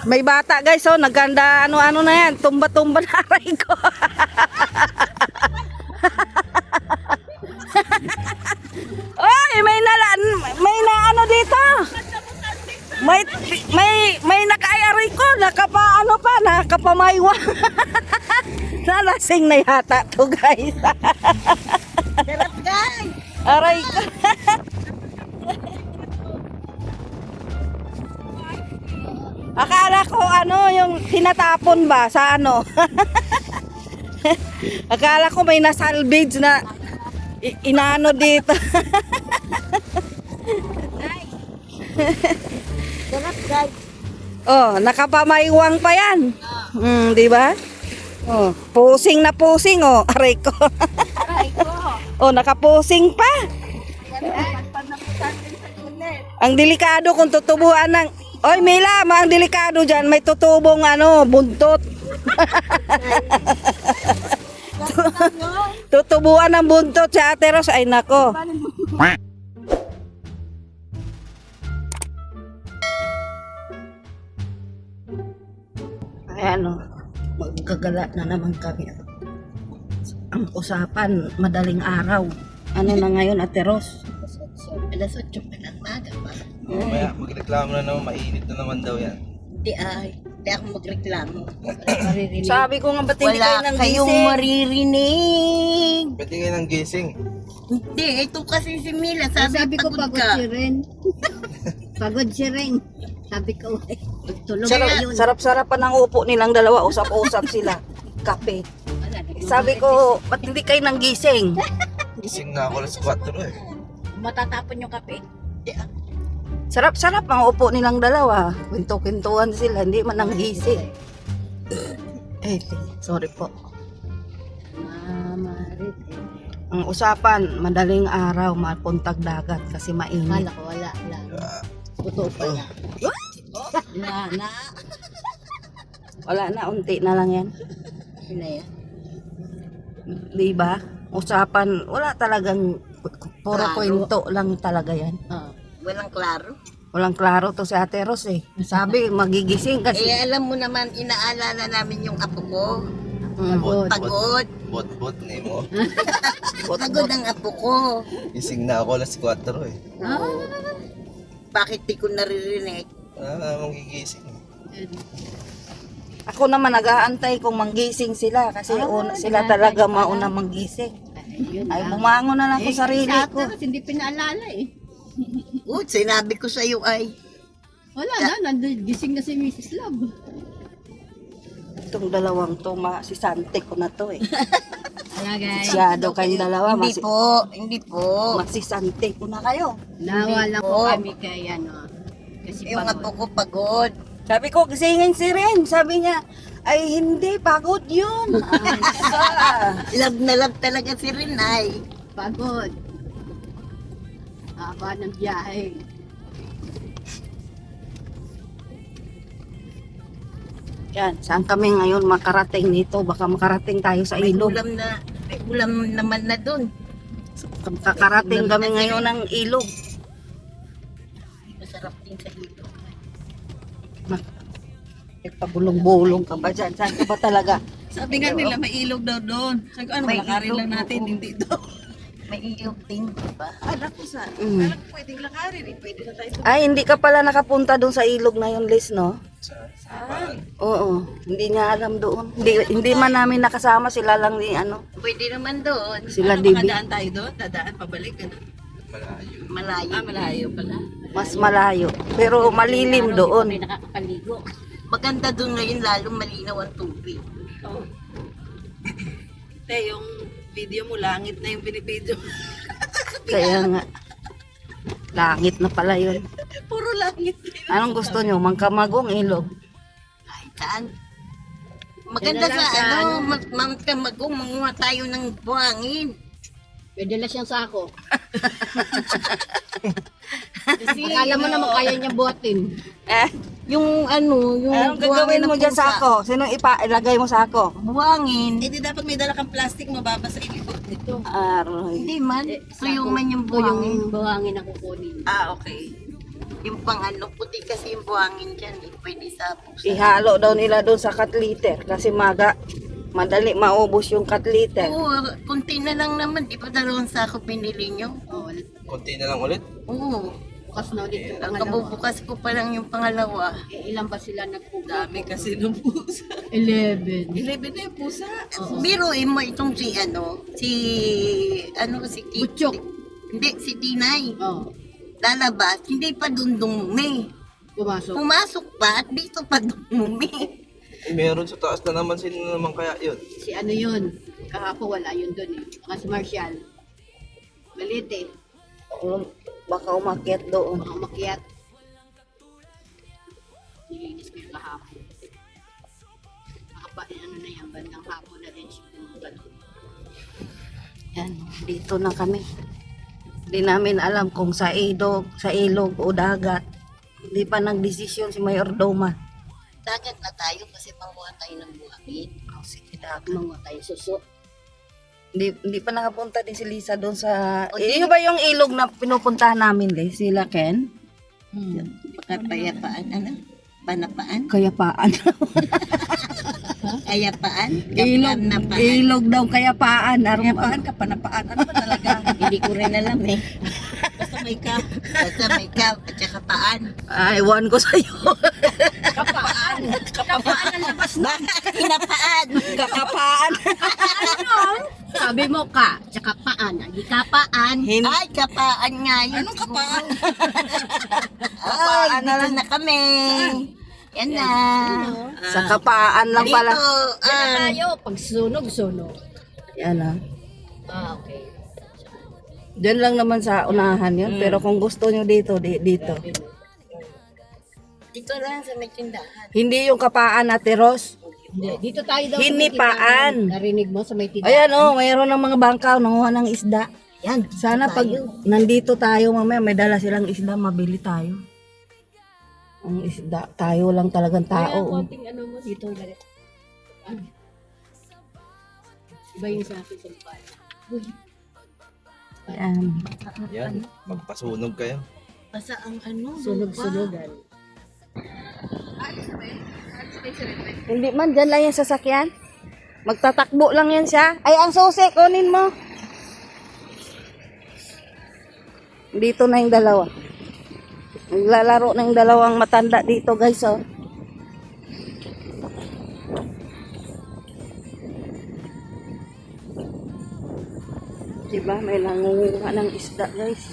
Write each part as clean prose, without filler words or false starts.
May bata guys, oh, naganda ano-ano na yan, tumba-tumba na aray ko. Oy, may na ano dito. May nakaayari ko, nakapaano pa, nakapamaywa. Nalasing na yata to guys. Sarap guys. Aray ko. Akala ko ano yung tinatapon ba sa ano. Akala ko may nasalvage na inaano dito. Sarap guys. Oh, nakapamaywang pa yan. Di ba? Oh, pusing na pusing oh, aray ko. Aray ko. Oh, nakapusing pa. Ang delikado kung tutubuan ng Oy, Mila, ang delikado dyan, may tutubong ano, buntot. Tutubuan ng buntot sa Ate Ros, ay nako. Ayan o, magkagala na naman kami. Ang usapan, madaling araw. Ano na ngayon, Ate Ros? Alas 8 pa ng maga pa. Mamaya magreklamo na naman, mainit na naman daw yan. Hindi ako magreklamo. Sabi ko nga, ba't hindi kayo Wala nang kayong gising? maririnig. Pwede kayo ng gising. Hindi, ito kasi si Mila. Sabi ko pagod pagod ka. si Ren. Pagod si Ren. Sabi ko, tulog Sarap, na yun. sarap-sarapan ang upo nilang dalawa, usap-usap sila. Kape. Sabi ko, ba't hindi kayo nang gising? Gising na ako alas 4 eh. Matatapon yung kape. Sarap-sarap ang upo nilang dalawa. Kwento-kwentuhan sila, hindi man nang gising. Eh, sorry po. Mama, Ren. Ang usapan, madaling araw, mapuntag dagat kasi mainit. Kala ko wala. Totoo pala. Na. Wala na, unti na lang yan. Sila yan. Di ba? Usapan, wala talagang puro Klaro. kwento lang talaga yan. Walang klaro. Walang klaro to si Ate Ros eh. Sabi, magigising kasi. Eh, alam mo naman, inaalala namin yung apo ko. Mm. Pagod. Bot-bot na mo. Pagod ang apo ko. Gising na ako alas 4 eh. Bakit di ko naririnig? Magigising. Ako naman nag-aantay kung manggising sila kasi sila talaga mauna manggising. Ay, bumangon na lang ko sarili ko. Tapos hindi pinaalala eh. Sinabi ko sa iyo ay, Wala na, gising na si Mrs. Love. Itong dalawang to, si Sante ko na to eh. Wala guys. Masyado kayong dalawa, hindi po. masisante ko na kayo. Nawala po. po kami kay ano. Kasi Yung apo ko pagod. Sabi ko, gisingin si Ren. Sabi niya, ay hindi, pagod yun. Love na love talaga si Renay. pagod. Haba ng biyahe. Yan, saan kami ngayon makarating nito? Baka makarating tayo sa May ilog. ulam naman na doon. Kakarating kami ngayon ng ilog. Masarap din sa ilo. Pagulong-bulong ka ba dyan? Saan ka ba talaga? Sabi nga nila may ilog daw doon. Sabi ko ano, May lakarin ilog, lang natin, oo. hindi daw. May ilog din, di ba? Alam ko sa, Mm. alam ko pwedeng lakarin eh. Pwede na tayo. Ay, hindi ka pala nakapunta doon sa ilog na yun, Liz, no? Saan? Oo, hindi niya alam doon. Hindi man namin nakasama, sila lang ni ano, Pwede naman doon. sila Ano, Dibi. makadaan tayo doon? Dadaan pabalik, ano? Malayo. Malayo. Malayo pala. Mas malayo. Pero malilim doon. Hindi nakakapaligo. Maganda doon ngayon, lalong malinaw ang tubig. Oo. Te, yung video mo, langit na yung binibideo. Kaya nga, langit na pala yun. Puro langit. Anong gusto nyo? Mangkamagong ilog? Ay, saan? Maganda Dala sa sa Magkamagong, manguha tayo ng buhangin. Pwede na siyang sako. Akala mo naman kaya niya buhatin. Yung yung Anong gagawin mo dyan sa ako? Sino ilagay mo sa ako? Buhangin. Eh, di dapat may dala kang plastic, mababasa yung likod nito. Aroy. Hindi man. Tuyo man yung Ito yung buhangin. buhangin na kukunin. Ah, okay. Yung pang ano, puti kasi yung buhangin dyan. Pwede sa buksan. Ihalo daw nila doon sa cat litter kasi madali maubos yung cat litter. Oo, kunti na lang naman. Di ba 2 sako binili nyo? Oh, Konti na lang ulit. Oo. bukas na ulit yung Ang pangalawa. kabubukas ko pa lang yung pangalawa. Eh, ilan ba sila nagpuga? Dami kasi ng pusa. 11. 11 na yung pusa. Biruin mo itong si Butchok. Hindi, si Tinay. Oh, Lalabas, hindi pa dumi. pumasok. Pumasok pa at dito pa dumi. Eh, meron sa taas na naman. Sino naman kaya yun? Si ano yun? Kahapon wala yun doon eh. Baka si Marshall. Malit eh. Baka umakyat doon. Baka umakyat. Nilinis ko yung kahapon. Ano na yan, bandang hapon na din siya pumunta doon. Yan, dito na kami. Hindi namin alam kung sa ilog o dagat. Hindi pa nagdesisyon si Mayor Doma. Dagat na tayo kasi manguha tayo ng buhangin. Oh, sige, dagat. Mga tayo suso. Hindi pa nakapunta din si Lisa doon sa... Iyo ba yung ilog na pinupuntahan namin, sila Ken? Kapayapaan, ano? Panapaan? Kayapaan. Kayapaan? Kapanapaan? Ilog daw kayapaan. Kayapaan, kapanapaan. Ano ba talaga? Hindi ko rin alam eh. Basta may kap. Basta may kap at saka paan. Ay, ewan ko sa'yo. Kapaan! Kapaan ang labas na! Kinapaan! Kakapaan. Sabi mo ka, tsaka paan. Hindi kapaan. Ay, kapaan nga yun. Anong kapaan? Ay, dito na kami. Yan na. Sa kapaan lang pala. Dito. Yan na tayo. Pag sunog. Yan ah. Okay. Diyan lang naman sa unahan yun. Pero kung gusto nyo dito, dito. Dito lang sa may tindahan. Hindi yung kapaan, Ate Ros. Dito tayo daw. Hinipaan. Narinig mo sa may tindahan. Ayan oh, mayroon ng mga bangkaw, nanguha ng isda. Yan. Sana pag nandito tayo mamaya, may dala silang isda, mabili tayo. Ang isda, tayo lang talagang Kaya tao. konting ano mo dito. Iba yung sa akin sa bahay. Ayan. Yan. Magpasunog kayo. Basta ang ano. Sunog-sunogan. Hindi man, dyan lang yung sasakyan. Magtatakbo lang yan siya. Ay, ang susi, kunin mo. Dito na yung dalawa. Naglalaro na yung dalawang matanda dito, guys, oh. Diba, may nangunguha ng isda, guys.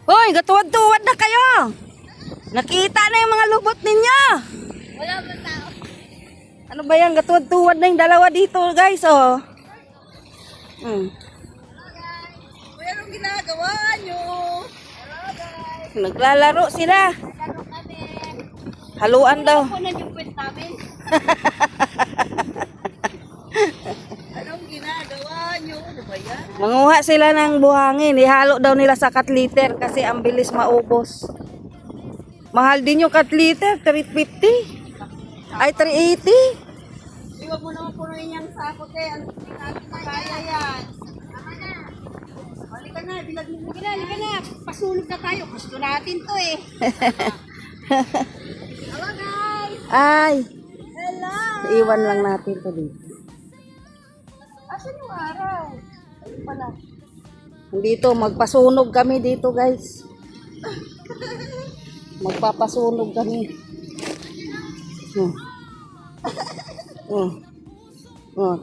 Hoy, gatuwad-tuwad na kayo. Nakita na yung mga lubot ninyo. Wala ba tao? Ano ba yan? Gatuwad-tuwad na yung dalawa dito, guys, oh. Kuya, anong ginagawa nyo? Naglalaro sila. Haluan daw. Kunan yung pwet namin. Anong ginagawa nyo? Ano ba yan? Manguha sila ng buhangin. Ihalo daw nila sa cat litter kasi ang bilis maubos. Mahal din yung cat litter, 350. Ay, 380. Iwag mo naman punuin yung sako, te. Ano kaya yan? Halika na, bilag mo. Halika na. Pasulog na tayo. Gusto natin to eh. Hello guys. Ay, Hello. iwan lang natin to dito. Asan yung araw? Ayun pala. Dito, magpasunog kami dito, guys. Magpapasunog kami.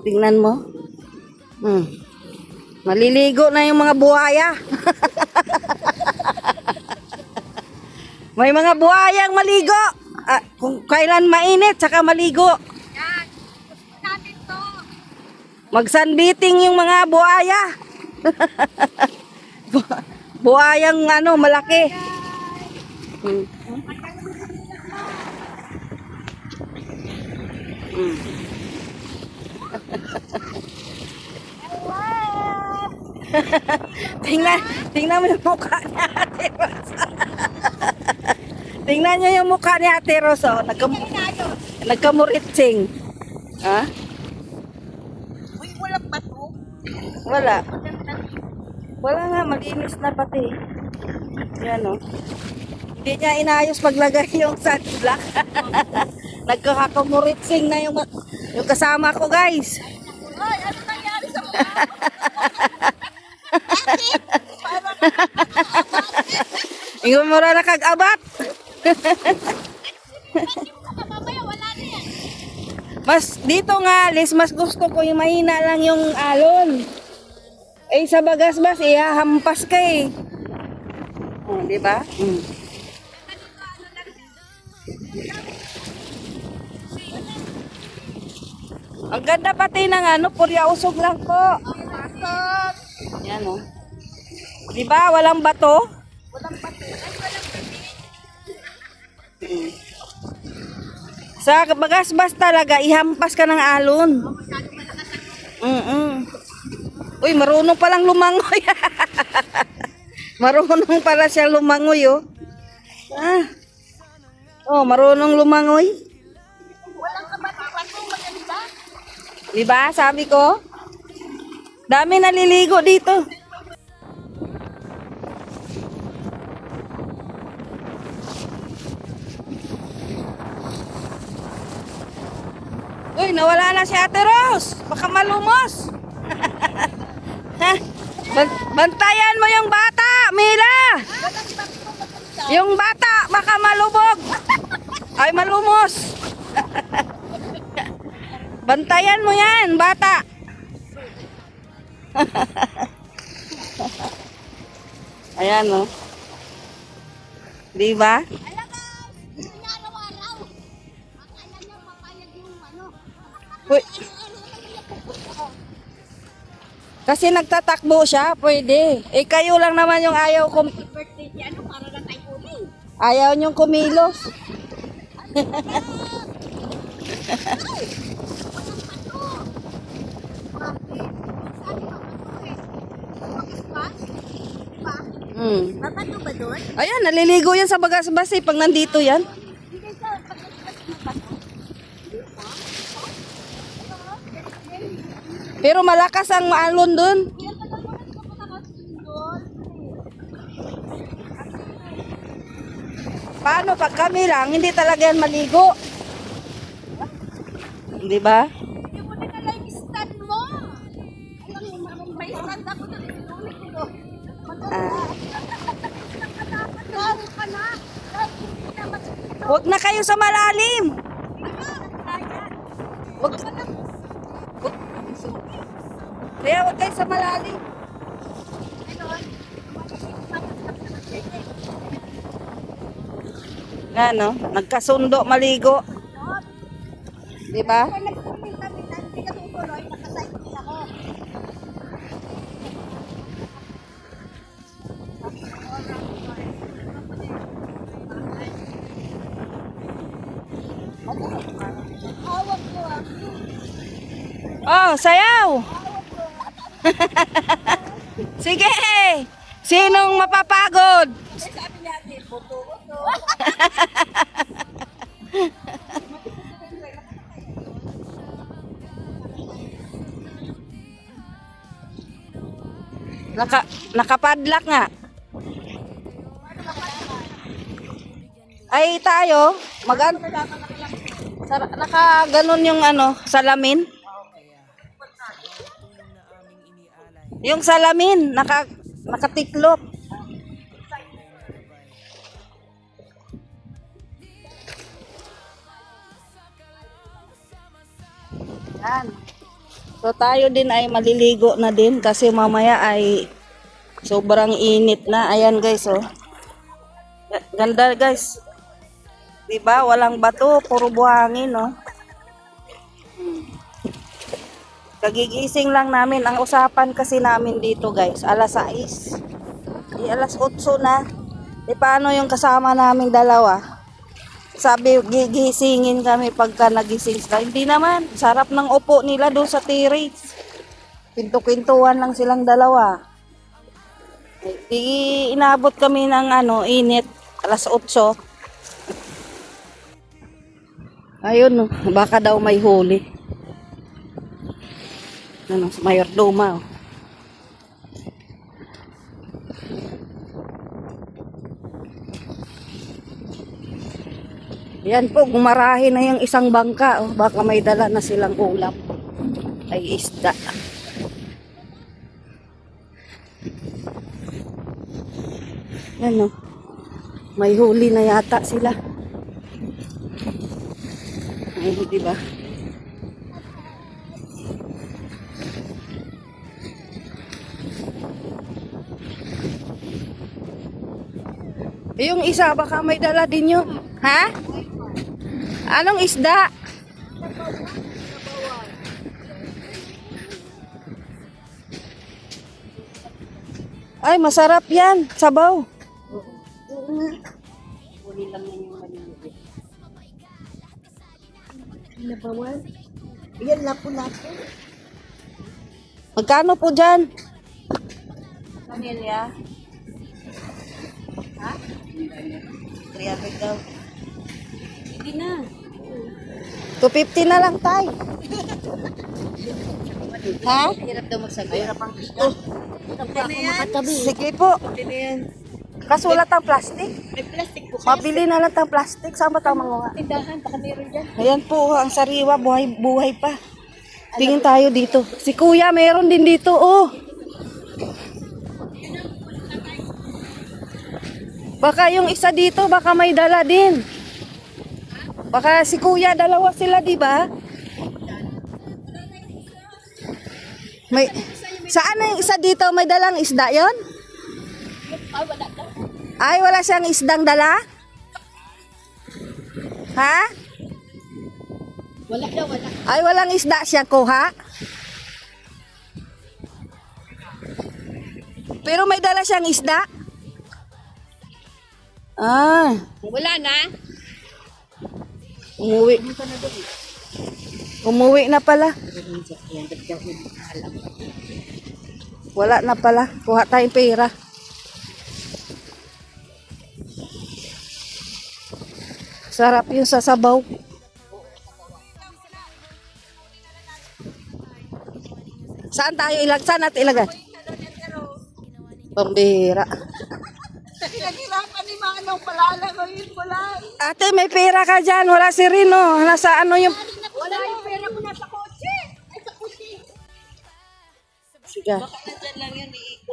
Tingnan mo. Maliligo na yung mga buhaya. May mga buhayang maligo. Kung kailan mainit, saka maligo. Yan. Gusto natin to. Mag-sunbathing yung mga buhaya. Buhayang ano, malaki. Tingnan mo yung mukha ni Ate Ros. Tingnan niyo yung mukha ni Ate Ros, oh. Nagkamuritsing. Ha? Wala. Wala nga, malinis na pati. Yan o. Hindi niya inayos paglagay yung sunblock. Nagkakakumuritsing na yung kasama ko, guys. Ay, ano nangyari sa mukha? Ingon mo na kag-abat. Mamaya wala na yan. Mas dito nga, Liz, mas gusto ko yung mahina lang yung alon. Eh, sa bagas-bas, ihahampas ka eh. Oh, di ba? Ang ganda pati ng ano, purya usog lang po. Yan oh. Di ba? Walang bato? Sa bagas-bas talaga, ihampas ka ng alon. Uy, marunong palang lumangoy. Marunong pala siya lumangoy, oh. Ah. Oh, marunong lumangoy. Walang kabato-bato, maganda. Diba? Sabi ko. Dami naliligo dito. Uy, nawala na si Ate Rose. Baka malumos. Ha? Bantayan mo yung bata, Mila. Yung bata, baka malubog. Ay, malumos. Bantayan mo yan, bata. Ayan, oh. Diba? Uy. Kasi nagtatakbo siya, pwede. Eh, kayo lang naman yung ayaw Birthday niya, ano, para na tayo uli. ayaw niyong kumilos. Mabato ba doon? Ayan, naliligo yan sa bagas-bas eh, pag nandito yan. Hindi sa Pero malakas ang maalon dun. Paano pag kami lang, hindi talaga yan maligo. Di ba? Hindi mo na nalay stand mo. Alam mo, may stand ako na inulit ko. Laro ka na. Huwag na kayo sa malalim. Huwag. Kaya huwag kayo sa malalim. Ano, nagkasundo maligo. Di ba? Oh, sayaw! Sige! Sinong mapapagod? Nakapadlock nga. Ay tayo, naka ganon yung ano, salamin. Yung salamin, nakatiklop. Yan. So tayo din ay maliligo na din kasi mamaya ay sobrang init na. Ayan guys, oh. Ganda guys. 'Di ba? Walang bato, puro buhangin, oh. Kagigising lang namin. Ang usapan kasi namin dito guys, alas 6. Alas 8 na. Paano yung kasama namin dalawa? Sabi, gigisingin kami pagka nagising sila. Hindi naman. Sarap ng upo nila doon sa terrace. Pinto-pintuan lang silang dalawa. Di inabot kami ng init. Alas 8. Ayun, baka daw may huli. Mayordoma. Yan po, gumarahe na yung isang bangka. Oh, baka may dala na silang ulam. Ay isda. Yan oh. May huli na yata sila. Ay, di ba? Yung isa, baka may dala din yun. Ha? Anong isda? Ay, masarap yan. Sabaw. Huli lang yan yung maliliit. Nabawan? Yan, lapo-lapo. Magkano po dyan? Pamilya? Ha? 300 daw. Hindi na. 250 na lang tayo. Ha? Hirap daw magsagot. Hirap ang Sige po. Kasulat ang plastic. May plastic po. Mabili na lang ang plastic. Saan ba tayo manguha? Tindahan, baka meron dyan. Ayan po, ang sariwa. Buhay pa. Tingin tayo dito. Si kuya, meron din dito. Oh. Baka yung isa dito, baka may dala din. Baka si kuya, dalawa sila, di ba? May, saan na yung isa dito? May dalang isda yon? Ay, wala siyang isdang dala? Ha? Wala daw, wala. Ay, walang isda siya kuha? Pero may dala siyang isda? Ah, Wala na. umuwi. Umuwi na pala. Wala na pala. Kuha tayong pera. Sarap yung sasabaw. Saan tayo saan natin ilagay? Pambihira. Nagirapan ni Manong palala ko yun pala. Ate, may pera ka dyan. Wala si Rino. Nasa ano yung... Wala yung pera ko nasa kotse. Ay, sa kotse. Sige.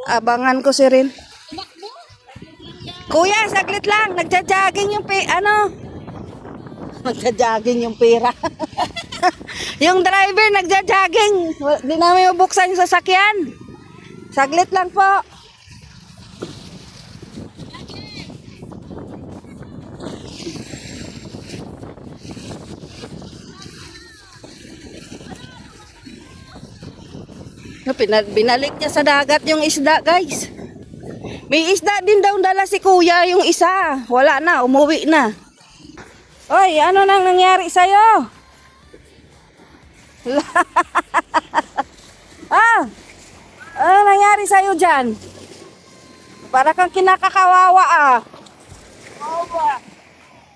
Abangan ko si Rin. Kuya, saglit lang. Nagja-jogging yung Nagja-jogging yung pera. Yung driver nagja-jogging. Di namin mabuksan yung sasakyan. Saglit lang po. Binalik niya sa dagat yung isda, guys. May isda din daw dala si kuya yung isa. Wala na, umuwi na. Oy, ano nang nangyari sa'yo? Ano nangyari sa'yo dyan? Para kang kinakakawawa ah.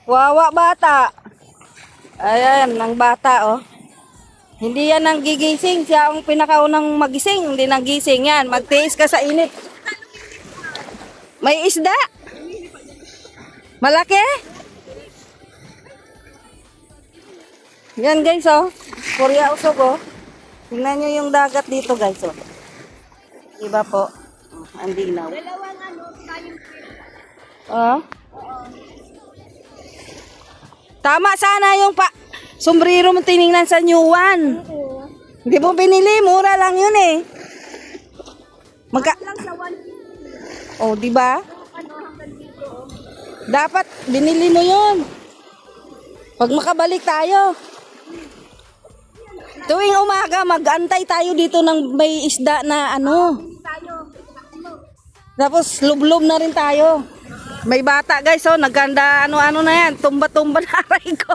Wawa bata. Ayan, ng bata oh. Hindi yan ang gigising. Siya ang pinakaunang magising. Hindi nang gising yan. Magtiis ka sa init. May isda? Malaki? Yan guys oh. Korea usog oh. Tingnan nyo yung dagat dito guys oh. Diba po? Ang dinaw. Dalawang ano, tayong Oh. Tama sana yung sombrero mo tiningnan sa New One. Hindi mo binili, mura lang yun eh. lang sa 150. Oh, di ba? Ano, hanggang dito. Dapat binili mo yun. Pag makabalik tayo. Tuwing umaga, mag-antay tayo dito ng may isda na ano. Tapos lublob na rin tayo. May bata guys, oh, naganda ano na yan, tumba-tumba na aray ko.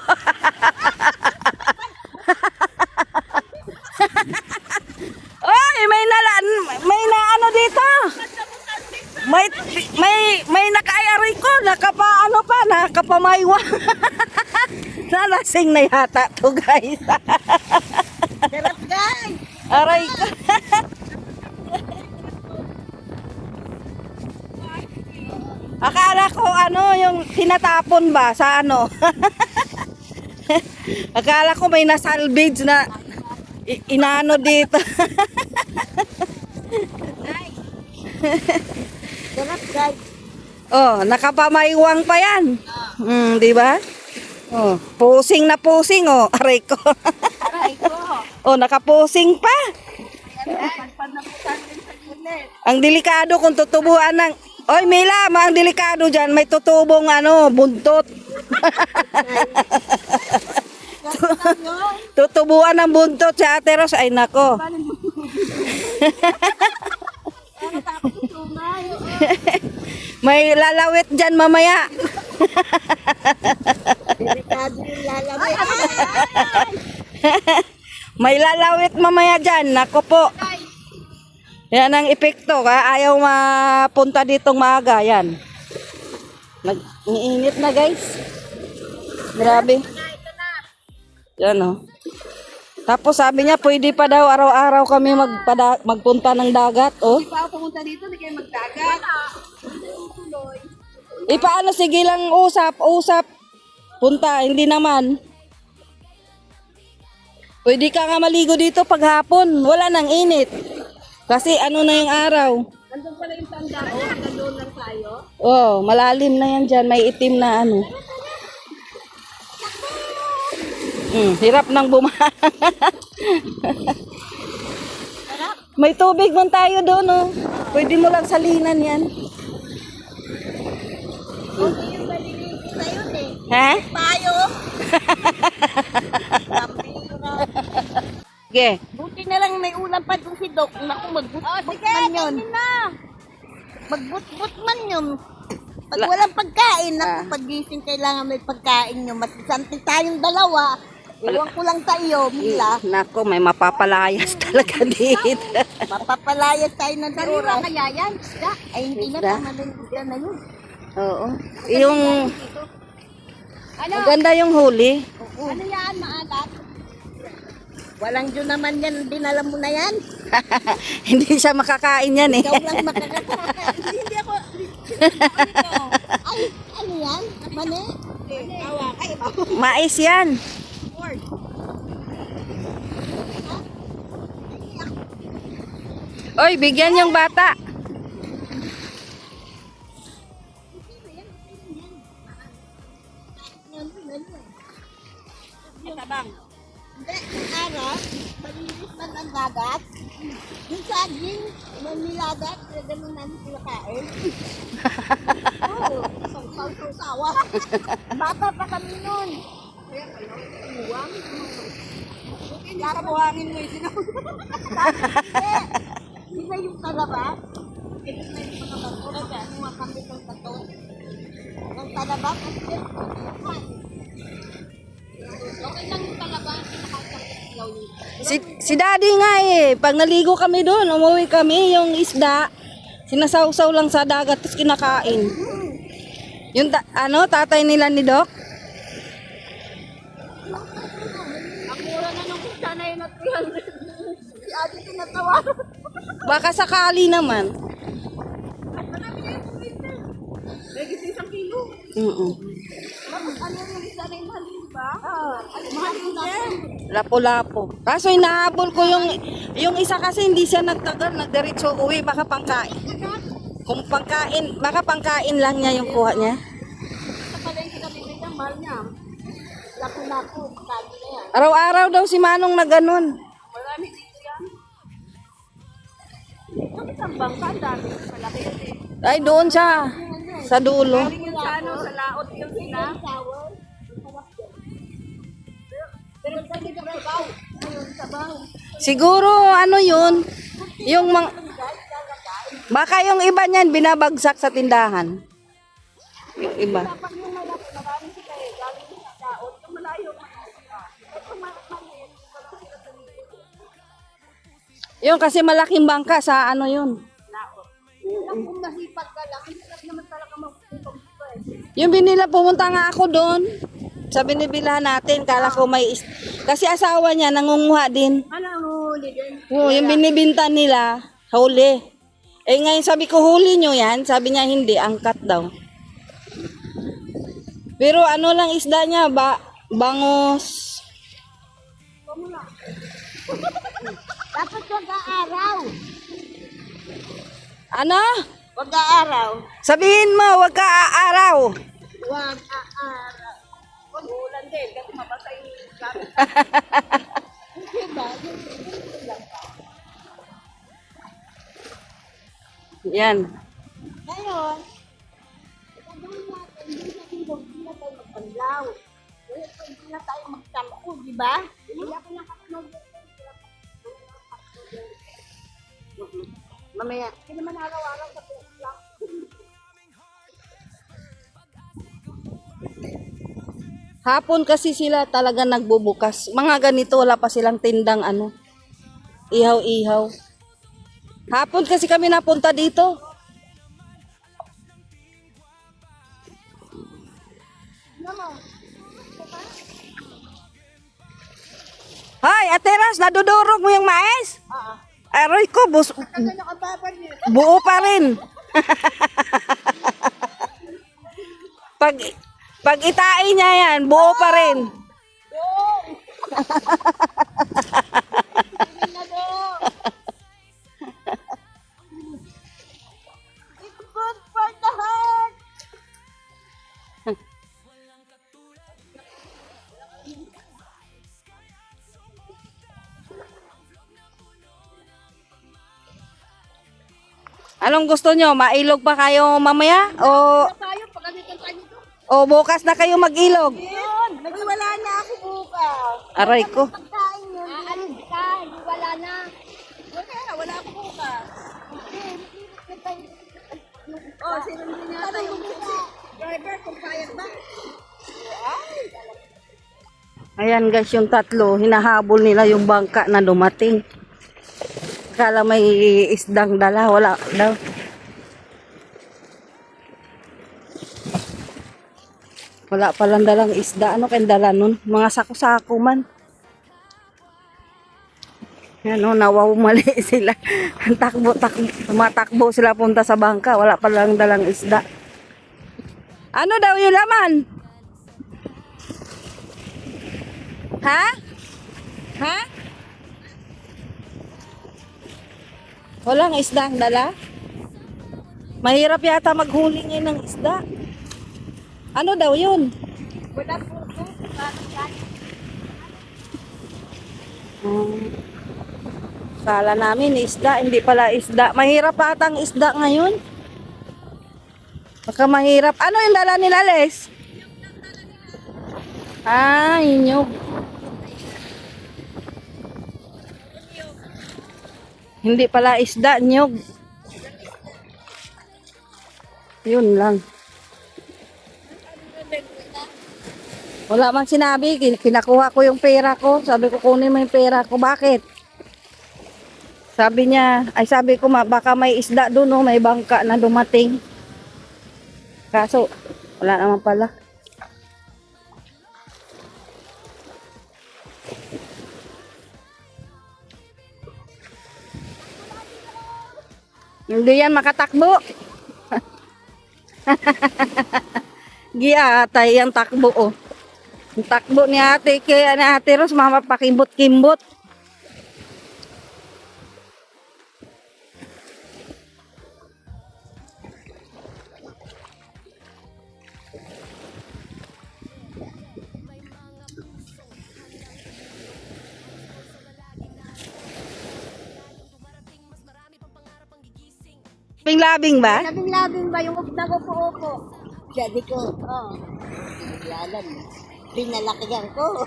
Oy, may na ano dito. May nakaayari ko, nakapamaywa. Nalasing na yata to guys. Sarap guys. Aray ko. Akala ko ano yung tinatapon ba sa ano. Akala ko may nasalvage na inano dito. Sarap guys. Oh, nakapamaywang pa yan. Di ba? Oh, pusing na pusing oh, aray ko. Aray ko. Oh, nakapusing pa. Ang delikado kung tutubuan ng... Oy, Mila, ang delikado dyan, may tutubong buntot. Tutubuan ng buntot si Ate Ros. Ay, nako. May lalawit dyan mamaya. Delikado yung lalabay. May lalawit mamaya dyan. Nako po. Yan ang epekto. Kaya ayaw mapunta ditong maaga. Yan. Nag-iinit na guys. Grabe. Yan o. Tapos sabi niya pwede pa daw araw-araw kami magpunta ng dagat. Oh. Hindi pa ako pumunta dito, hindi kayo magdagat. Paano? Sige lang usap. Punta, hindi naman. Pwede ka nga maligo dito paghapon. Wala nang init. Kasi ano na yung araw. Nandun pala yung tanda ko, hanggang doon lang tayo. Oh, malalim na yan dyan. May itim na ano. Hirap ng bumaha. May tubig man tayo doon, oh. Pwede mo lang salinan yan. Okay yung maliligo na yun eh. Ha? Payo. Sige. Buti na lang may ulam pa doon si Doc. Naku, magbut-but man yun. Magbut-but man yun. Pag walang pagkain, naku, pagising kailangan may pagkain nyo. Matisanti tayong dalawa. Iwan ko lang tayo, Mila. Nako, may mapapalayas talaga dito. Mapapalayas tayo ng oras. Kaya yan, isda. Ay, hindi na Isda? tama na yung isda na yun. Oo. Yung... Maganda yung huli. Ano yan, maalat? Walang Diyo naman yan, dinala mo na yan. Hindi siya makakain yan eh. Ikaw lang makakakain. Hindi ako. Ay, ano yan? Mani? Awak. Ay, Mais yan. Oy, bigyan yung bata. hindi. Ara, malinis man ang dagat. Yung saging, may nilagat, ganun namin sila kain. Oo, sawa. Bata pa kami nun. Hindi ka buhangin mo yung sinaw. Hindi na yung talaba. Hindi na yung mga bato. Kumuha kami ng bato. Ang talaba kasi Okay lang yung talaba, pinakasakit yun. Si daddy nga eh. Pag naligo kami doon, umuwi kami, yung isda, sinasawsaw lang sa dagat, tapos kinakain. Yung tatay nila ni Doc. Ang mura na nung sana yun at 300. Si Ate tinatawa. Baka sakali naman. Legit 1 kilo. Ano yung isa na yung mahal yun ba? Mahal yun na. Lapo-lapo. Kaso inahabol ko yung isa kasi hindi siya nagtagal, nagdiretso uwi, baka pangkain. Kung pangkain, baka pangkain lang niya yung kuha niya. Sa palengke na bibigyan, mahal niya. Lapo-lapo, sabi na yan. Araw-araw daw si Manong na ganun. Marami dito yan. Yung isang bangka, dami. Malaki yun eh. Ay, doon siya. Sa dulo. Galing yung sa ano, sa laot yung sila. Pero pwede ka sabaw. Ayun, sabaw. Siguro, ano yun? Yung baka yung iba niyan binabagsak sa tindahan. Yung iba. Pag yung malaki, marami sila eh. Galing yung sa laot. Yung malayo, ito maliit. Yung kasi malaking bangka sa ano yun. Lang kung nasipag ka lang, hindi lang naman talaga magpupag ko eh. Yung binila, pumunta nga ako doon. Sa binibilahan natin, kala ko may kasi asawa niya nangunguha din. Ano, huli din. Oo, yung binibinta nila, huli. Eh ngayon sabi ko, huli nyo yan. Sabi niya hindi, angkat daw. Pero ano lang isda niya, Bangos. Dapat wag-aaraw. Ano? Wag-aaraw. Sabihin mo, wag ka aaraw. Wag-aaraw. Ulan din, kasi mabasa yung gamit. Yan. Ngayon, gagawin natin, hindi na tayo magpanlaw. Hindi na tayo magtampo, di ba? Kaya ko lang kasi mamaya. Hindi naman araw-araw sa lang. Hapon kasi sila talaga nagbubukas. Mga ganito, wala pa silang tindang ano. Ihaw-ihaw. Hapon kasi kami napunta dito. Hoy, Ateras, nadudurog mo yung mais? Aroy ko, buo pa rin. Pag itain niya yan, buo pa rin. It's good for the heart. Anong gusto nyo? Mailog pa kayo mamaya? Tayo, pagalitan tayo dito. O bukas na kayo mag-ilog? Yun, wala na ako bukas. Aray ko. Pagkain yun. Aalis ka, wala na. Wala ako bukas. Oh, sino hindi na tayo driver, kung kaya ba? Ayan guys, yung tatlo, hinahabol nila yung bangka na dumating. Kala may isdang dala, wala daw. Wala palang dalang isda. Ano kayong dala nun? Mga sako-sako man. Yan o, nawawmali sila. Tumatakbo sila punta sa bangka. Wala palang dalang isda. Ano daw yung laman? Ha? Ha? Walang isda ang dala? Mahirap yata maghuli ngayon ng isda. Ano daw yun? Wala po ito. Kala namin isda, hindi pala isda. Mahirap ata ang isda ngayon. Baka mahirap. Ano yung dala nila, Les? Ah, inyog. Hindi pala isda, nyog. Yun lang. Wala mang sinabi, kinakuha ko yung pera ko. Sabi ko, kunin mo yung pera ko. Bakit? Sabi niya, ay sabi ko, baka may isda doon, oh, may bangka na dumating. Kaso, wala naman pala. Hindi yan makatakbo. Giatay ang takbo, oh. Ang takbo ni ate, kaya ni ate Ros, mapapakimbot-kimbot. Labing ba? Labing-labing ba yung nag-upo-upo? Sabi ko, lalan. Pinalakihan ko.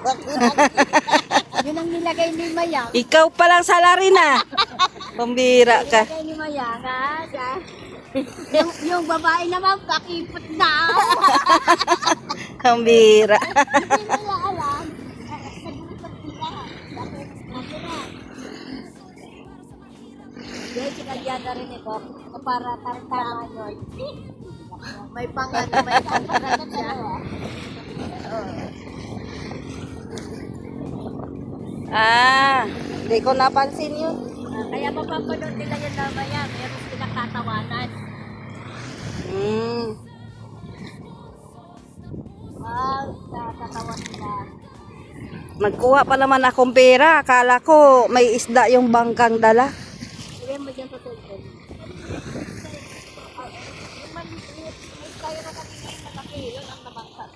Yun ang nilagay ni Mayang. Ikaw palang salary na. Pambira ka. Nilagay ni Mayang, ha? yung babae naman, kakipot na. Pambira. Hindi nila alam. Nag-uusap sila. Bakit? Natural. Dahil sinadya na rin ito para tartama yun. May pangano, may pangano siya. Hindi ko napansin yun. Kaya mapapanood nila yan mamaya. Meron silang tatawanan. Tatawa sila. Nagkuha pa naman akong pera. Akala ko may isda yung bangkang dala. Lagyan mo dyan sa cellphone.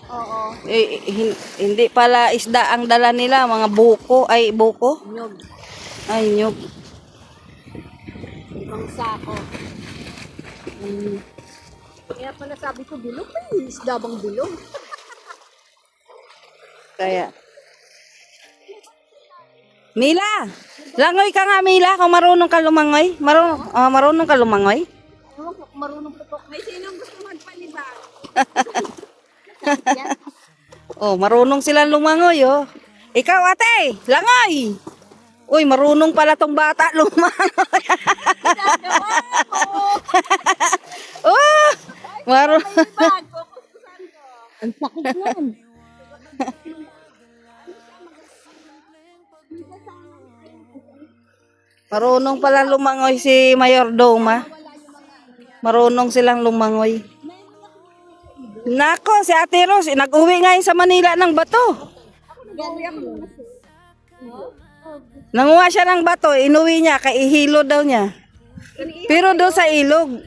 Oo. Hindi pala isda ang dala nila. Mga buko. Ay, buko? Nyog. Ay, nyug. Ibang sako. Kaya pala sabi ko, bilog ba yung isda bang bilog? Kaya. Mila! Langoy ka nga, Mila. Kung marunong ka lumangoy. Marunong ka lumangoy. Marunong putok. May sinong gusto magpalibag? Oh, marunong silang lumangoy, oh. Ikaw, ate, langoy! Uy, marunong pala tong bata lumangoy. Oh, Bag, kukususan ko. Ang sakit yan. marunong pala lumangoy si Mayordoma. Marunong silang lumangoy. Nako, si Ate Rose, nag-uwi ngayon sa Manila ng bato. Nanguha siya ng bato, inuwi niya, kaihilo daw niya. Pero doon sa ilog.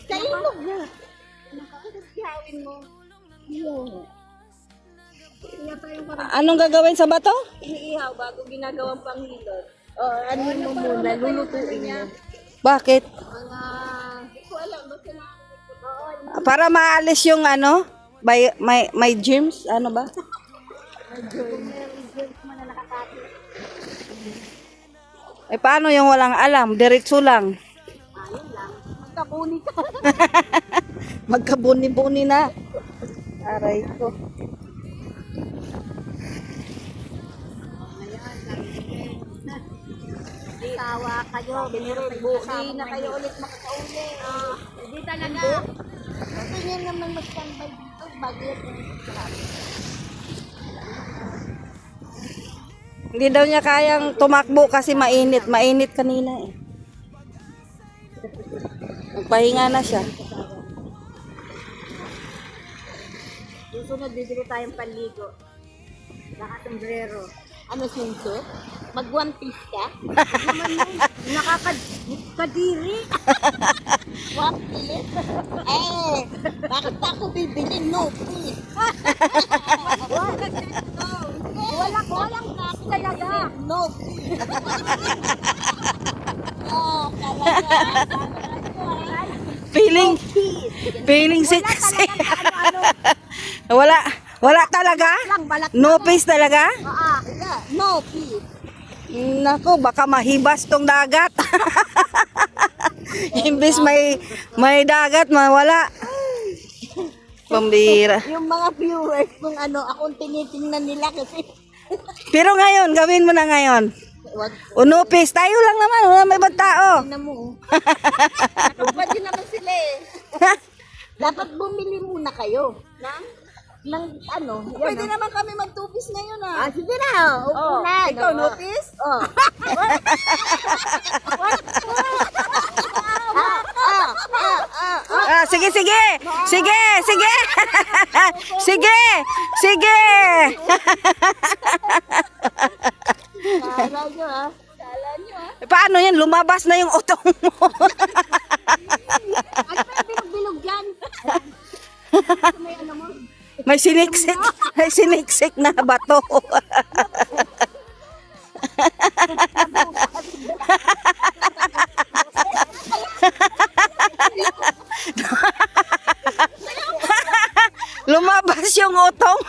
Sa ilog na. Sihawin mo. Anong gagawin sa bato? Iniihaw bago ginagawang panghilot. Ano mo muna, lulutuin mo. Bakit? Hindi ko alam. Basta na. Para maalis yung ano, may germs, ano ba? Eh paano yung walang alam? Diretso lang. Magkabuni ka. Magkabuni-buni na. Aray ko. Tawa kayo. Hindi na kayo ulit makakauli. Hindi talaga. Gusto niya naman mag-standby dito. Bagay Hindi daw niya kayang tumakbo kasi mainit. Mainit kanina eh. Magpahinga na siya. Susunod, bibili tayong panligo. Saka sombrero. Ano swimsuit? Mag-one piece ka? Naman mo, nakakadiri. One piece? Eh, bakit pa ako bibili? No piece. Walang piece talaga. No piece. Oh, talaga. Feeling sick kasi. Wala talaga? No face talaga? No piece. Nako, baka mahibas tong dagat. Imbis may dagat, mawala. Pambira. Yung mga viewers kung ano, akong tinitingnan nila kasi Pero ngayon, gawin mo na ngayon. wag Unupis, tayo lang naman, wala may ibang tao. na mo. Pwede naman sila eh. Dapat bumili muna kayo ng ano, yan. Pwede naman kami mag-tupis ngayon ah. Sige na, upo na. Ikaw, no? notice? Oh. Sige. Sige. Para nyo ah. Paano yan? Lumabas na yung utong mo. Ano ba yung bilog-bilog dyan? May siniksik na bato. Lumabas yung utong.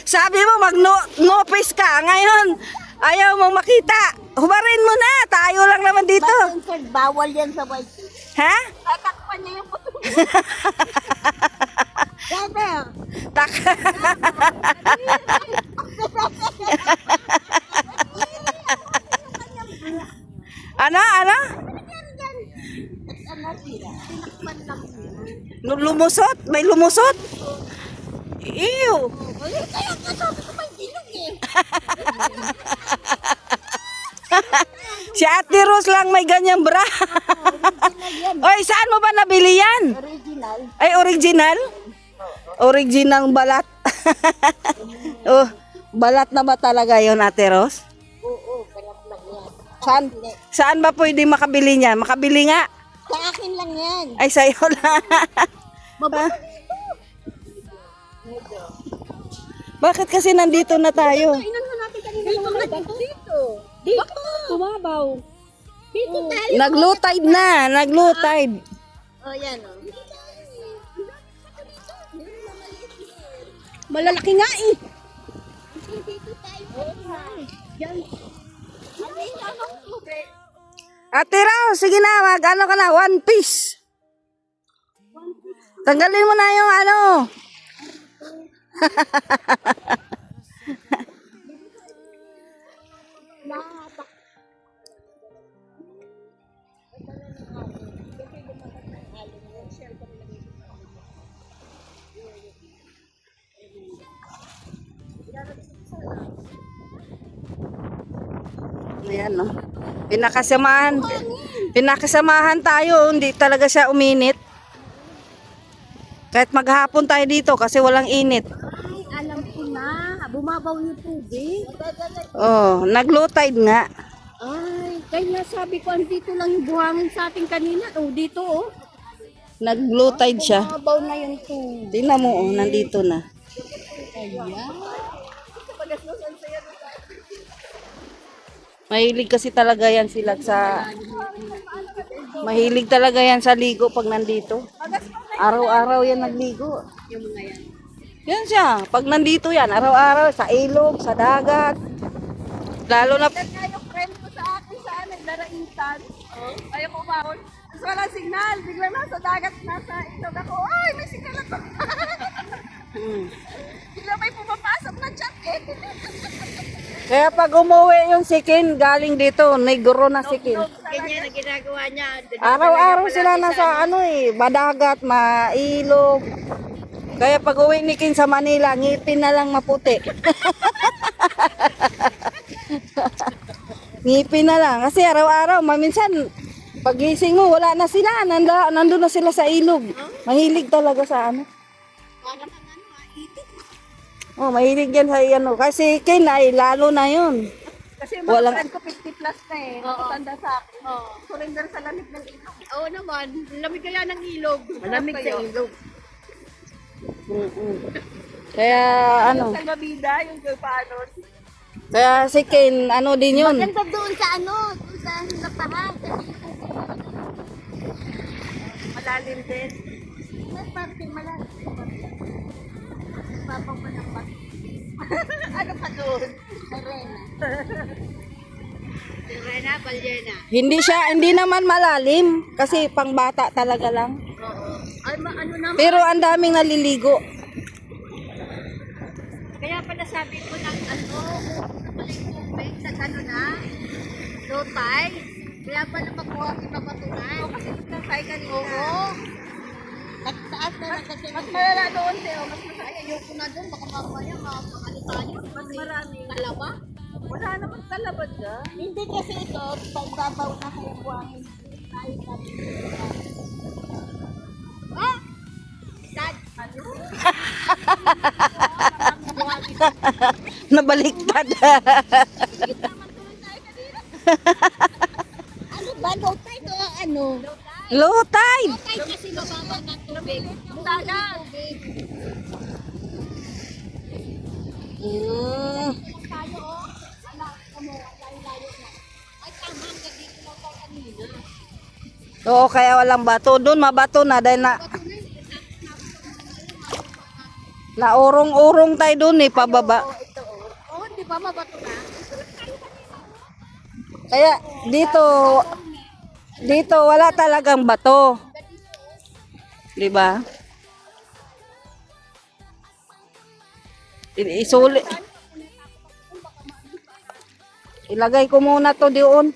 Sabi mo mag-no-face ka. Ngayon, ayaw mo makita. Hubarin mo na. Tayo lang naman dito. Sir, bawal yan sa white. Ha? Tatakpan niya yung puto. Sir, Tak. Ano? Lumusot? May lumusot? Ew. kaya nga sabi ko may bilog eh. Si Ate Rose lang may ganyang bra. Oy, saan mo ba nabili yan? Original. Ay, original? Original balat. Oh, balat na ba talaga yun, Ate Ros? Oo, balat lang yan. Saan? Saan ba pwede makabili niyan? Makabili nga. Sa akin lang yan. Ay, sa'yo lang. Bakit kasi nandito na tayo? Inano natin kanina dito. Dito. Tumabaw. Dito tayo. Nag-low tide na. Nag-low tide. Oh, yan oh. Malalaki nga eh. Dito tayo. Yan. Ate Rao, sige na. Mag-ano ka na. One piece. Tanggalin mo na yung ano. Ayan, no. Pinakasamahan tayo, hindi talaga siya uminit. Kahit maghapon tayo dito kasi walang init. Ay, alam ko na. Bumabaw yung tubig. Oh, nag-low tide nga. Ay, kaya sabi ko, andito lang yung buhangin sa atin kanina. Oh, dito oh. Nag-low tide siya. Bumabaw na yung tubig. Tingnan mo, oh, nandito na. Mahilig kasi talaga yan sila sa... Mahilig talaga yan sa ligo pag nandito. Araw-araw yan nagligo. Yung mga yan. Yan siya. Pag nandito yan, araw-araw sa ilog, sa dagat. Lalo na... Kaya yung friend ko sa akin saan, nagdaraitan. Ayaw ko umahon. Tapos wala signal. Bigla nasa dagat, nasa ilog ako. Ay, may signal ako. Bigla may pumapasok na chat eh. Kaya pag umuwi yung sikin, galing dito, negro na sikin. Ganyan ang ginagawa niya. Araw-araw sila nasa ano eh, madagat, mailog. Kaya pag uwi ni Kin sa Manila, ngipin na lang maputi. Ngipin na lang. Kasi araw-araw, maminsan, pagising mo, wala na sila. Nandun na sila sa ilog. Mahilig talaga sa ano. Oh, mahilig yan sa ano. Kasi Kin ay lalo na yun. Kasi mga Walang- friend ko 50 plus na eh. Matanda sa akin. Surrender sa lamig ng ilog. Oo naman, lamig kaya ng ilog. Malamig sa ilog. Kaya ano, Sa Gabida, yung paano. kaya si Kin, ano din yun. Maganda doon sa ano, doon sa lapahan. Malalim din. May parte malalim. Papang panampak. Ano pa doon? Serena. Serena, Balyena. Hindi naman malalim. Kasi pang bata talaga lang. Ay, ano naman. Pero ang daming naliligo. Kaya pala sabi ko ng ano, tubig sa ano na, low tide. Kaya pala makuha kita patunan. Kasi nagkasay kanina. Oo. Nagtaas na lang kasi. Mas malala doon, Teo. Mas masaya. Ay, ayoko na doon. Baka mamaya makakakali tayo. Mas marami. Kalaba. Wala naman talabad ka. Hindi kasi ito, pagbabaw na kaya buhangin. Tayo kami. Ah! Dad! Ano? Nabaliktad. Ano ba? Low tide o ano? Low tide. Tide kasi mababa ng tubig. Yung dagat. Tayo o. Ala, kamo, layo-layo na. Ay, tama. Hanggang dito lang pa kanina. Oo, kaya walang bato. Doon mabato na dahil na naurong-urong tayo doon eh, pababa. Oo, di ba mabato na? Kaya dito wala talagang bato. 'Di ba? Isuli. Ilagay ko muna to doon.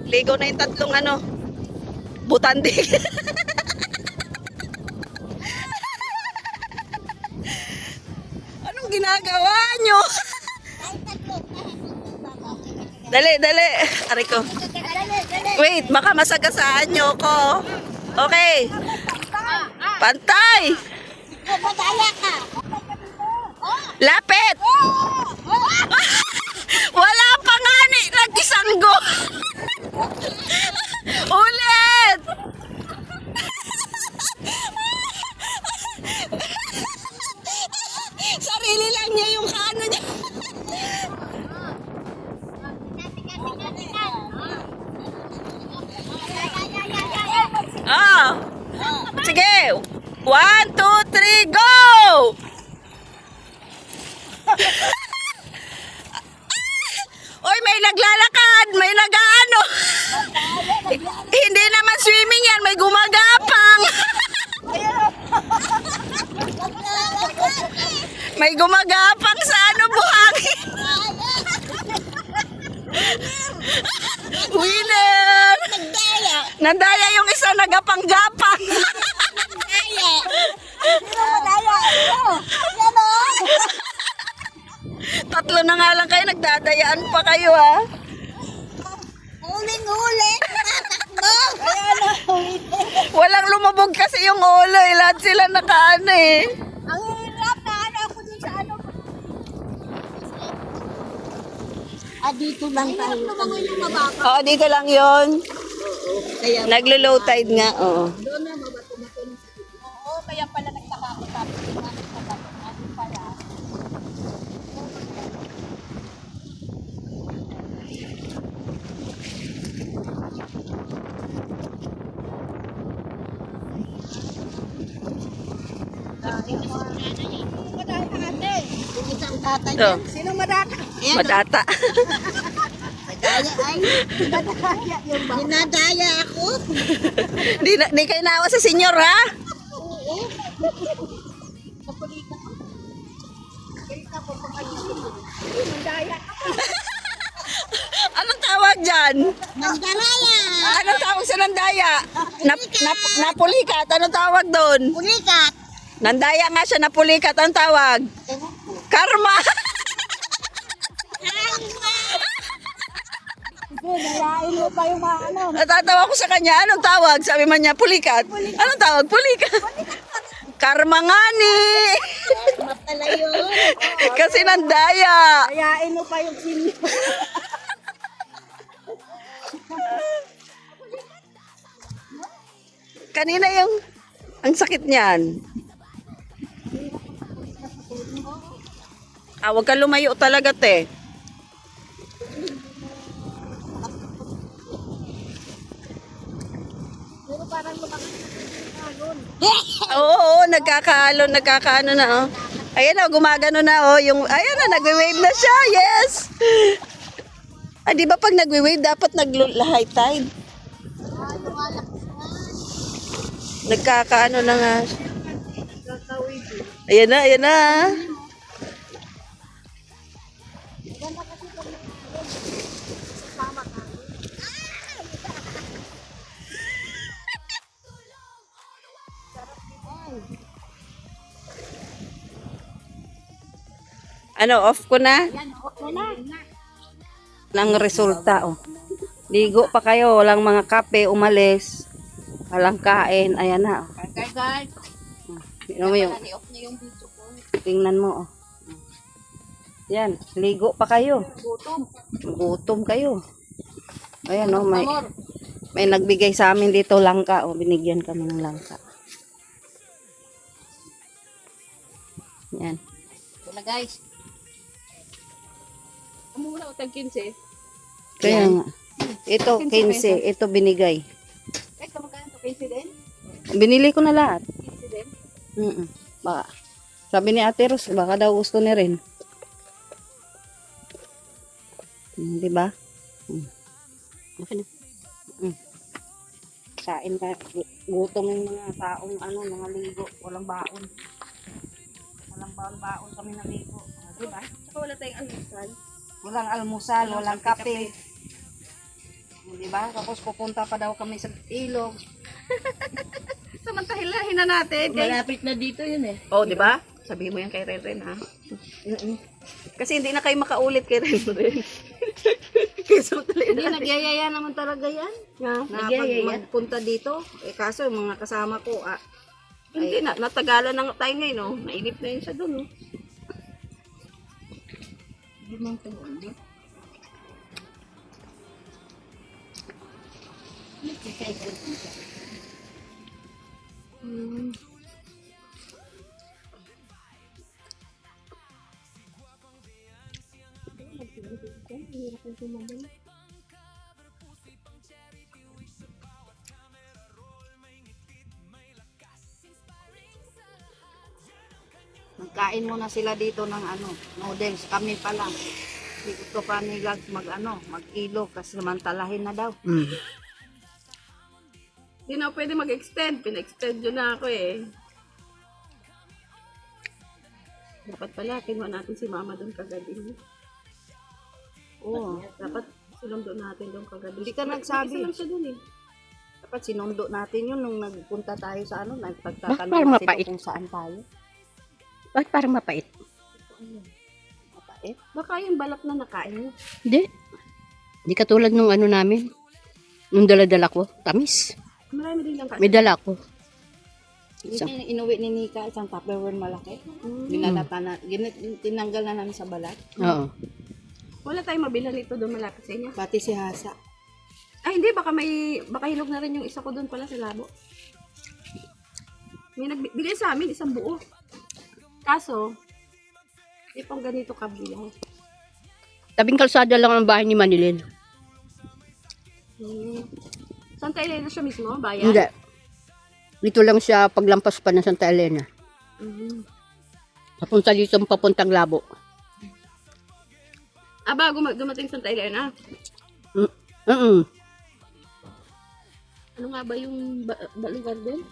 Ligo na yung tatlong ano, butandi. Anong ginagawa nyo? Dali, dali. Aray ko. Dali Wait, baka masagasaan nyo ko. Okay. Pantay. Madaya ka. Lapit. Wala pa nga ni. Nag-isanggo. Ulit. Sarili lang niya yung kano niya. Ah. Sige. 1, 2, 3, go! Oy, may naglalakad, may nagaano. Hindi naman swimming yan, may gumagapang. May gumagapang sa ano, buhangin. Winner! Nandaya yung isa nagapang-gapang. Tatlo na nga lang kayo, nagdadayaan pa kayo ha. Huling-huli. Tatakbo. Walang lumubog kasi yung ulo eh. Lahat sila nakaano eh. Ang hirap na ano ako dun sa ano. Dito lang tayo. Oo, dito lang yon. Naglo-low tide nga, oo. Oo, kaya pala nagkakakot. Isang tatay. Ito, Sino madata? madata. Madaya ay. Madaya yung ba? Dinadaya ako. Di kayo naawa sa senyor ha? Oo. Kapulita. Kapulita po pang Mandaya. Anong tawag dyan? Mandalaya. Anong tawag sa nandaya? Napulikat, anong tawag doon? Pulikat. Nandaya nga siya, napulikat, anong tawag? Karma! Nalain mo pa yung mga ano. Natatawa ko sa kanya, anong tawag? Sabi man niya, pulikat. Anong tawag? Pulikat. Karma nga ni! Matala yun. Kasi nandaya. Ayain mo pa yung sinyo. Kanina yung, ang sakit niyan. Huwag ka lumayo talaga, te. Oo, nagkakaano na, oh. Ayan na, gumagano na, oh. Ayan na, nagwe-wave na siya, yes! Di ba pag nagwe-wave, dapat nag-high tide? Nagkakaano na nga. Ayan na, ayan na. Ano, off ko na? Nang resulta, oh. Ligo pa kayo, walang mga kape, umalis. Walang kain, ayan na, oh. Guys. Tingnan mo yung, I-off niyo yung video ko. tingnan mo, oh. Yan, ligo pa kayo. Gutom kayo. Ayan, oh, may nagbigay sa amin dito langka, oh. Binigyan kami ng langka. Yan. Ito na guys. Mura o tag 15? Kaya nga. Ito, 15. Ito binigay. Ito magkano? 15 din? Binili ko na lahat. 15 din? Baka. Sabi ni Ate Ros, baka daw gusto ni rin. Di ba? Okay na. Kain ka. Gutom yung mga taong mga ligo. Walang baon. Walang baon kami na ligo. Di ba? Saka wala tayong almusal. Walang almusal, walang kape. Di ba? Tapos pupunta pa daw kami sa ilog. Samantahilahin na natin. Malapit na dito yun eh. Oh, di ba? Sabihin mo yan kay Ren ha. Kasi hindi na kayo makaulit kay Ren. Quezon talaga. Hindi, nagyayaya naman talaga yan. Nga. Na pag magpunta dito, kaso yung mga kasama ko, Hindi na, natagalan na nga tayo ngayon, no? Nainip na yun siya doon, no? Magkain muna sila dito ng noodles. Kami pa lang. Hindi ko pa ni Gags mag-ilo kasi samantalahin na daw. Hindi na ako pwede mag-extend. Pina-extend yun na ako eh. Dapat pala, kinuha natin si mama doon kagabi. Oo. Dapat sinundo natin doon kagabi. Hindi ka nagsabi. Isa lang siya doon eh. Dapat sinundo natin yun nung nagpunta tayo sa Bakit nagpagtatanong parang na mapait? sila kung saan tayo. Bakit parang mapait? Mapait. Baka yung balat na nakain mo. Hindi. Hindi katulad nung namin. Nung dala-dala ko. Tamis. Marami din lang May dala ko. Inuwi ni Nika isang Tupperware malaki. Tinanggal na namin sa balat. Oo. Wala tayong mabilhan nito doon malapit sa inyo. Pati si Hasa. Ay hindi, baka hinog na rin yung isa ko doon pala sa labo. May nagbigay sa amin isang buo. Kaso, hindi pang ganito kabilang. Tabing kalsada lang ang bahay ni Manilin. Santa Elena siya mismo, bayan? Hindi. Dito lang siya paglampas pa ng Santa Elena. Papunta dito papuntang Labo. Ah, bago dumating Santa Elena? Ano nga ba yung lugar doon?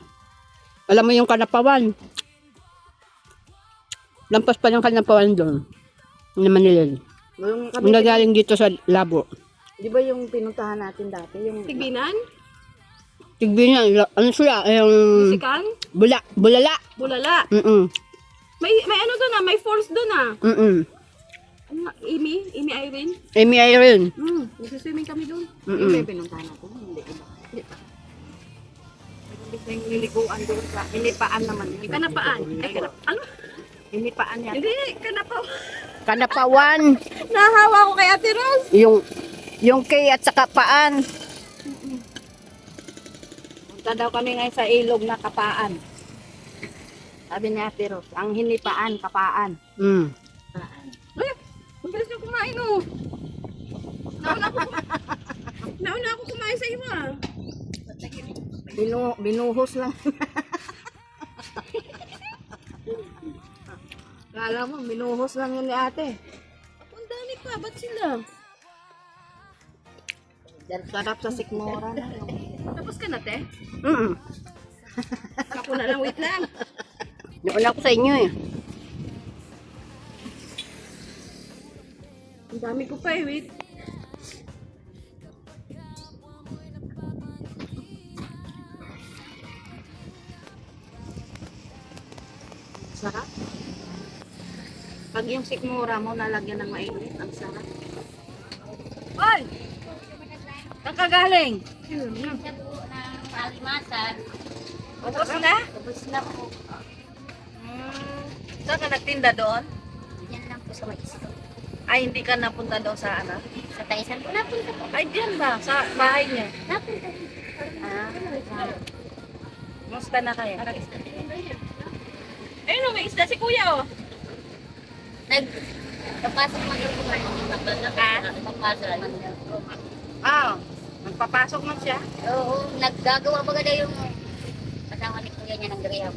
Alam mo yung Kanapawan. Lampas pa ng Kanapawan doon. Ni Manilin. Yung Yung nagaling dito sa Labo. di ba yung pinuntahan natin dati? Yung Tigbinan? Tigbi niya, ano siya? Yung Musikan? bulala. Bulala? May ano doon may falls doon Ano nga, Amy Irene? Amy Irene. Nagsiswimming kami doon. Yung may pinuntahan natin? Hindi iba. Hindi yung niliguan doon sa inipaan naman. Yun. Kanapaan. Ay, ano? Inipaan niya. Hindi, kanapa. Kanapawan. Nahawa ko kay Ate Rose. Yung kay at saka paan. Punta daw kami ngayon sa ilog na kapaan. Sabi niya, pero ang hinipaan, kapaan. Ay, ang bilis niyo kumain Nauna ako kumain sa iyo Binuhos lang. Kala mo, binuhos lang yun ni ate. Ang dami pa, ba't sila? Sarap sa sikmura na. Tapos ka na, te? Mm. Ako na lang, wait lang. Doon ako sa inyo eh. Ang dami ko pa wait. Sarap. Pag yung sikmura mo nalagyan ng mainit, ang sarap. Hoy! Saan ka galing? Ubus na? Tapos na po. Saan ka nagtinda doon? Yan lang po sa may isko. Ay, hindi ka napunta doon sa ano? Sa Taisan po napunta po. Ay, diyan ba? Sa bahay niya? Napunta po. Musta na kayo? Ayun may isda si kuya Nagpapasok man yung kumain. Nagpapasok man daw. Ah, nagpapasok man siya? Oo, naggagawa ba ganda yung kasama ni kuya niya ng graham.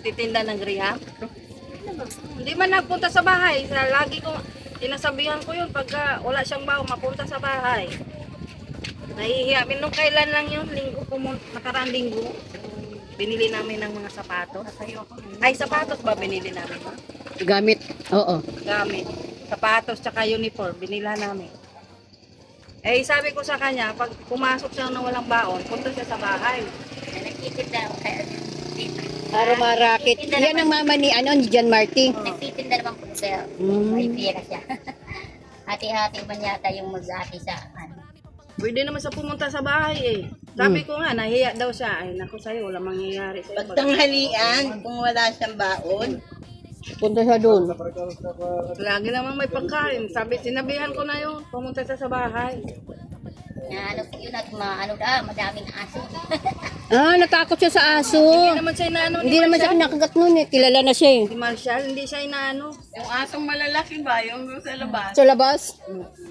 Titinda ng graham? Hindi man nagpunta sa bahay. Lagi ko, sinasabihan ko yun pagka wala siyang baho, mapunta sa bahay. Nahihiya. Nung kailan lang yun, nakarang linggo, binili namin ng mga sapatos. Ay, sapatos ba binili namin? Gamit. Oo. Gamit. Sapatos tsaka uniform, binila namin. Eh, sabi ko sa kanya, pag pumasok siya na walang baon, punta siya sa bahay. Nagtitinda kaya Para marakit. Yan ang mama ni ni John Marty. nagtitinda naman po sa Mm. may pera siya. Hati-hati man yata yung mag-ati sa ano. Pwede naman sa pumunta sa bahay eh. Sabi ko nga, nahiya daw siya. Ay, naku sa'yo, wala mangyayari sa'yo. Pag tanghalian, kung wala siyang baon, Punta siya doon. Lagi namang may pagkain. Sabi, sinabihan ko na yun, pumunta siya sa bahay. Na ano po yun at madaming aso. Ah, natakot siya sa aso. Hindi naman siya inaano Hindi naman siya kinakagat nun eh. Kilala na siya eh. Si Marshall, hindi siya inaano. Yung asong malalaki ba? Yung sa labas? Sa labas?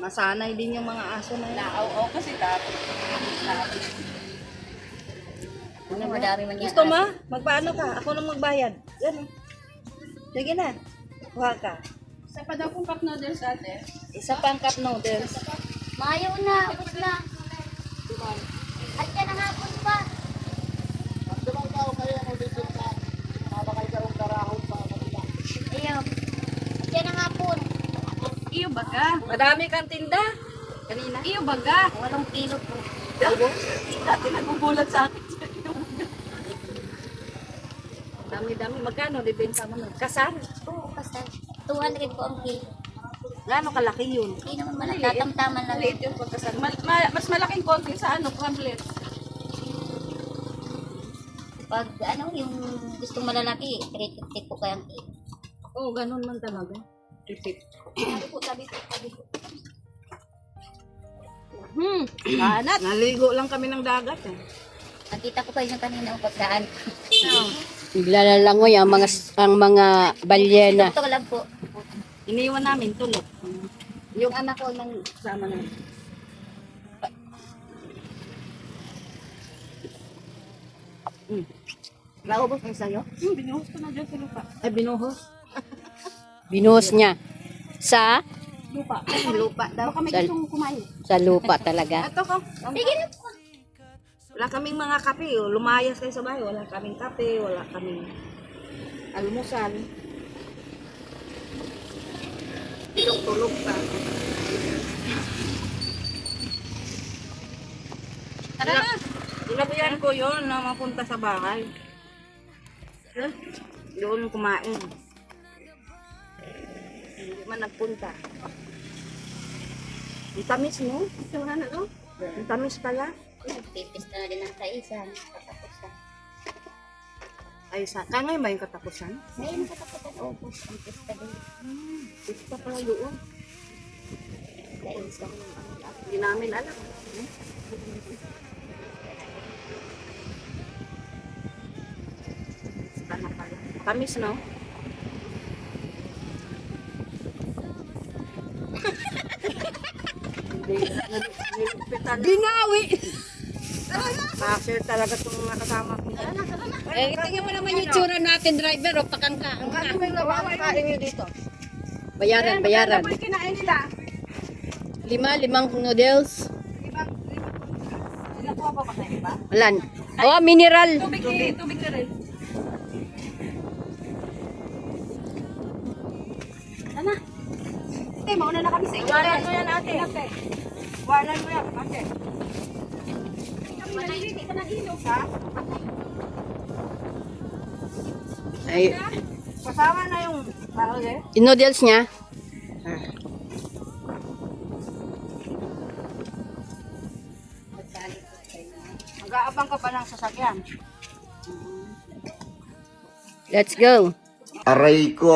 Masanay din yung mga aso na yun. Oo, kasi dapat. Ano, madami man yan. Gusto mo? Magpaano ka? Ako nang magbayad. Yan. Sige na. Kuha ka. Sa pa daw pong cup noodles ate. Isa pang cup noodles. Mayo na, ubos na. At yan ang hapon pa. Ayaw. At yan ang hapon. Iyo baga. Madami kang tinda. Kanina. Iyo baga. 8 kilo po. Dati nagbubulat sa akin. Dami-dami. Magkano? Dibenta mo nun. Kasar. Oo, kasi 200 po ang kilo. Gano'ng kalaki yun? Hindi naman malatatamtaman lang. Maliit yung pagkasal. Mas malaking konti sa ano, crumblet. Pag ano, yung gustong malalaki, 350 po kayang kilo. Oo, ganun man talaga. Repeat. Sabi po. Anat. Naligo lang kami ng dagat eh. Nakita ko kayo yung kanina ang pagdaan. Naglalalangoy ang mga balyena. Ito lang po. Iniwan namin tulog. Yung anak ko nang sama namin. Naubos ang sa'yo? Binuhos ko na dyan sa lupa. Ay, binuhos. Binuhos niya. Sa? Lupa. Lupa daw. Baka may Sa, gustong kumain. sa lupa talaga. Ito ko. Wala kaming mga kape. Oh. Lumayas kayo sa bahay. Wala kaming kape. Wala kaming almusal. Tulog pa. Tara na. Ilabihan ko yun na mapunta sa bahay. Doon kumain. Hindi man nagpunta. Ang tamis mo? Wala na to. Ang tamis pala. Pipis na din ang kaisan. Katapusan. Ay, kangay ba yung katapusan? Ngayon katapusan. Opo, ang pista din. Ito pala doon. Kaisan. Hindi namin alam. Sana pala. Tamis, no? Binawi! Pasir talaga itong mga kasama ko. Eh, tingnan mo naman yung tsura natin, driver. O, pakangka. Kain nyo dito. Bayaran, bayaran. Ano kinain nila? 5 noodles. Nakuha pa ba na iba? Walan. Oh, mineral. Tubig na rin. Sana. Ate, mauna na kami sa inyo. Walan mo yan, ate. Walan mo yan, ate. Manahimik ka ng ilog, ha? Ay, Kasama na yung eh. yung noodles niya. Mag-aabang ka pa ng sasakyan. Let's go. Aray ko!